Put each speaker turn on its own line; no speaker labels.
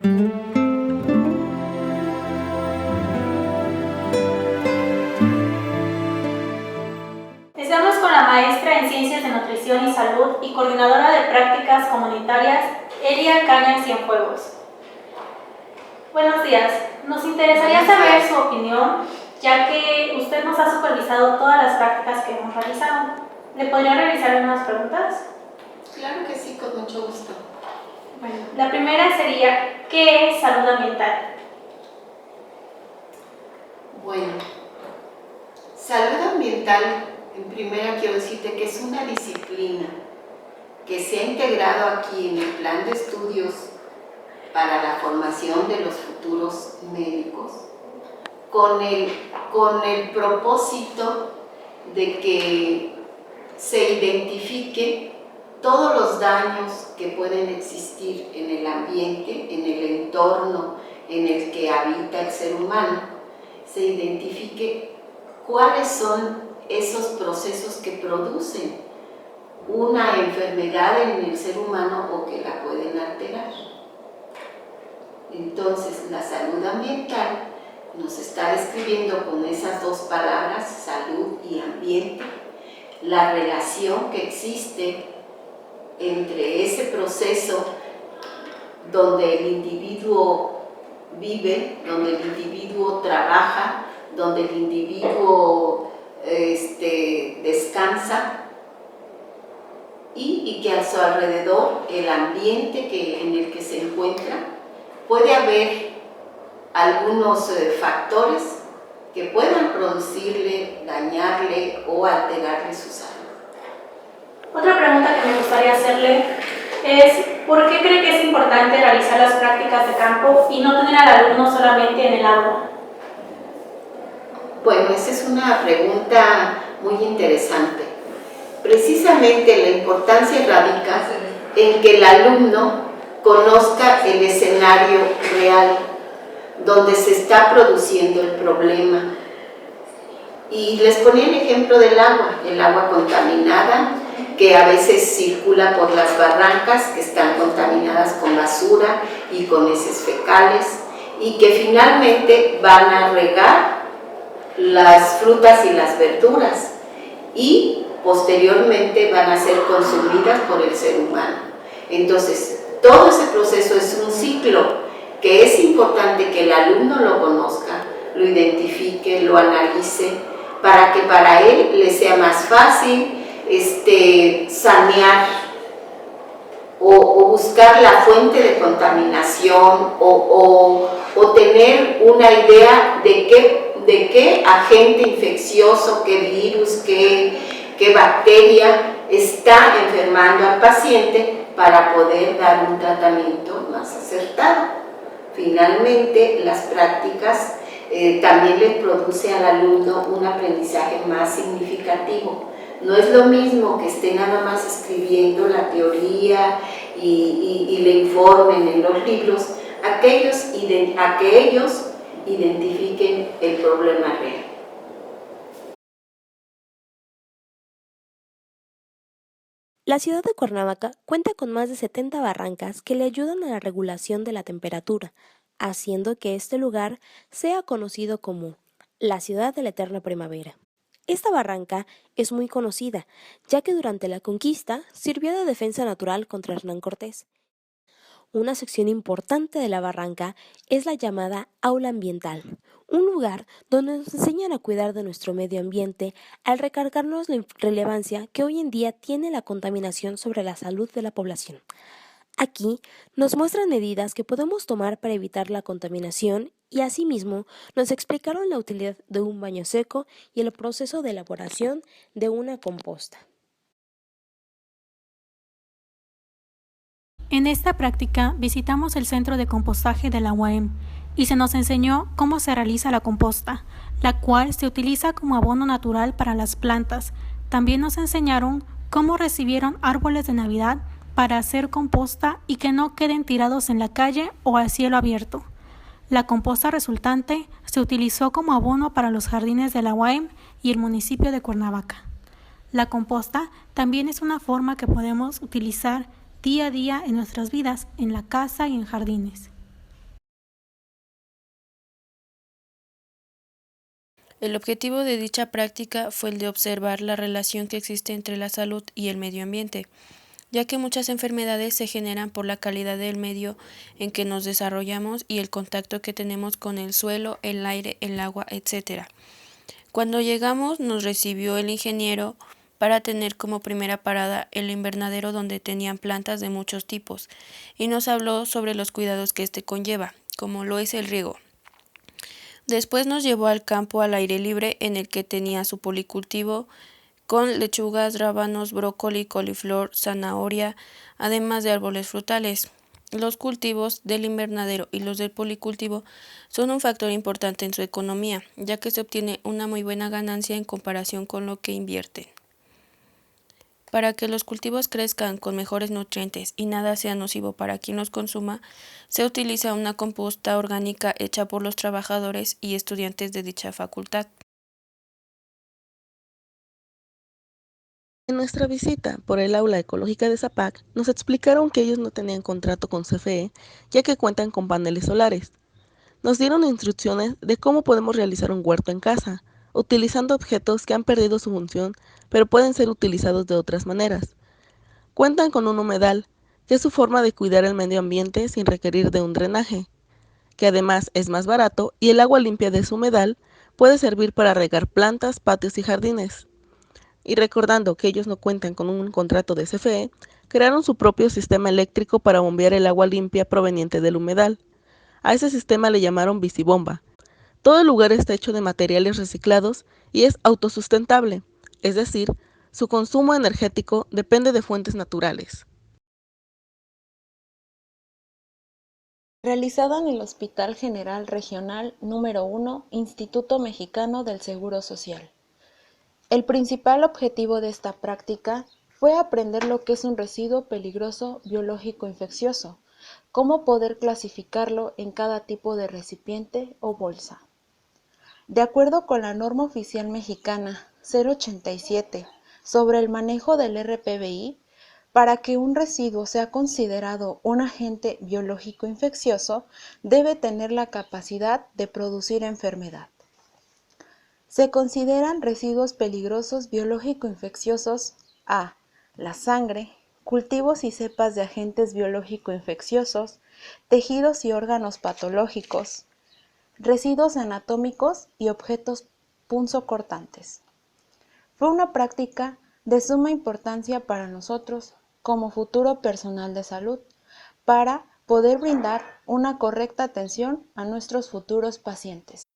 Estamos con la maestra en Ciencias de Nutrición y Salud y coordinadora de prácticas comunitarias, Elia Cañas Cienfuegos. Buenos días, nos interesaría saber su opinión, ya que usted nos ha supervisado todas las prácticas que hemos realizado. ¿Le podría realizar algunas preguntas?
Claro que sí, con mucho gusto.
Bueno, la primera sería, ¿qué es salud ambiental?
Bueno, salud ambiental, en primera quiero decirte que es una disciplina que se ha integrado aquí en el plan de estudios para la formación de los futuros médicos con el propósito de que se identifique todos los daños que pueden existir en el ambiente, en el entorno en el que habita el ser humano, se identifique cuáles son esos procesos que producen una enfermedad en el ser humano o que la pueden alterar. Entonces, la salud ambiental nos está describiendo con esas dos palabras, salud y ambiente, la relación que existe entre ese proceso donde el individuo vive, donde el individuo trabaja, donde el individuo descansa y que a su alrededor el ambiente en el que se encuentra puede haber algunos factores que puedan producirle, dañarle o alterarle su salud.
Otra pregunta que me gustaría hacerle es, ¿por qué cree que es importante realizar las prácticas de campo y no tener al alumno solamente en el aula?
Bueno, esa es una pregunta muy interesante. Precisamente la importancia radica en que el alumno conozca el escenario real donde se está produciendo el problema. Y les ponía el ejemplo del agua, el agua contaminada, que a veces circula por las barrancas que están contaminadas con basura y con heces fecales y que finalmente van a regar las frutas y las verduras y posteriormente van a ser consumidas por el ser humano. Entonces, todo ese proceso es un ciclo que es importante que el alumno lo conozca, lo identifique, lo analice, para que para él le sea más fácil sanear o buscar la fuente de contaminación o tener una idea de qué agente infeccioso, qué virus, qué bacteria está enfermando al paciente para poder dar un tratamiento más acertado. Finalmente, las prácticas también le produce al alumno un aprendizaje más significativo. No es lo mismo que esté nada más escribiendo la teoría y le informen en los libros a que ellos identifiquen el problema real.
La ciudad de Cuernavaca cuenta con más de 70 barrancas que le ayudan a la regulación de la temperatura, haciendo que este lugar sea conocido como la ciudad de la eterna primavera. Esta barranca es muy conocida, ya que durante la conquista sirvió de defensa natural contra Hernán Cortés. Una sección importante de la barranca es la llamada aula ambiental, un lugar donde nos enseñan a cuidar de nuestro medio ambiente al recargarnos la relevancia que hoy en día tiene la contaminación sobre la salud de la población. Aquí nos muestran medidas que podemos tomar para evitar la contaminación y asimismo nos explicaron la utilidad de un baño seco y el proceso de elaboración de una composta.
En esta práctica visitamos el centro de compostaje de la UAM y se nos enseñó cómo se realiza la composta, la cual se utiliza como abono natural para las plantas. También nos enseñaron cómo recibieron árboles de Navidad para hacer composta y que no queden tirados en la calle o al cielo abierto. La composta resultante se utilizó como abono para los jardines de la UAM y el municipio de Cuernavaca. La composta también es una forma que podemos utilizar día a día en nuestras vidas, en la casa y en jardines.
El objetivo de dicha práctica fue el de observar la relación que existe entre la salud y el medio ambiente, ya que muchas enfermedades se generan por la calidad del medio en que nos desarrollamos y el contacto que tenemos con el suelo, el aire, el agua, etc. Cuando llegamos nos recibió el ingeniero para tener como primera parada el invernadero donde tenían plantas de muchos tipos y nos habló sobre los cuidados que este conlleva, como lo es el riego. Después nos llevó al campo al aire libre en el que tenía su policultivo con lechugas, rábanos, brócoli, coliflor, zanahoria, además de árboles frutales. Los cultivos del invernadero y los del policultivo son un factor importante en su economía, ya que se obtiene una muy buena ganancia en comparación con lo que invierten. Para que los cultivos crezcan con mejores nutrientes y nada sea nocivo para quien los consuma, se utiliza una composta orgánica hecha por los trabajadores y estudiantes de dicha facultad.
En nuestra visita por el aula ecológica de Zapac, nos explicaron que ellos no tenían contrato con CFE, ya que cuentan con paneles solares. Nos dieron instrucciones de cómo podemos realizar un huerto en casa, utilizando objetos que han perdido su función, pero pueden ser utilizados de otras maneras. Cuentan con un humedal, que es su forma de cuidar el medio ambiente sin requerir de un drenaje, que además es más barato y el agua limpia de su humedal puede servir para regar plantas, patios y jardines. Y recordando que ellos no cuentan con un contrato de CFE, crearon su propio sistema eléctrico para bombear el agua limpia proveniente del humedal. A ese sistema le llamaron bicibomba. Todo el lugar está hecho de materiales reciclados y es autosustentable, es decir, su consumo energético depende de fuentes naturales.
Realizada en el Hospital General Regional número 1, Instituto Mexicano del Seguro Social. El principal objetivo de esta práctica fue aprender lo que es un residuo peligroso biológico infeccioso, cómo poder clasificarlo en cada tipo de recipiente o bolsa. De acuerdo con la norma oficial mexicana 087 sobre el manejo del RPBI, para que un residuo sea considerado un agente biológico infeccioso, debe tener la capacidad de producir enfermedad. Se consideran residuos peligrosos biológico-infecciosos a. La sangre, cultivos y cepas de agentes biológico-infecciosos, tejidos y órganos patológicos, residuos anatómicos y objetos punzocortantes. Fue una práctica de suma importancia para nosotros como futuro personal de salud, para poder brindar una correcta atención a nuestros futuros pacientes.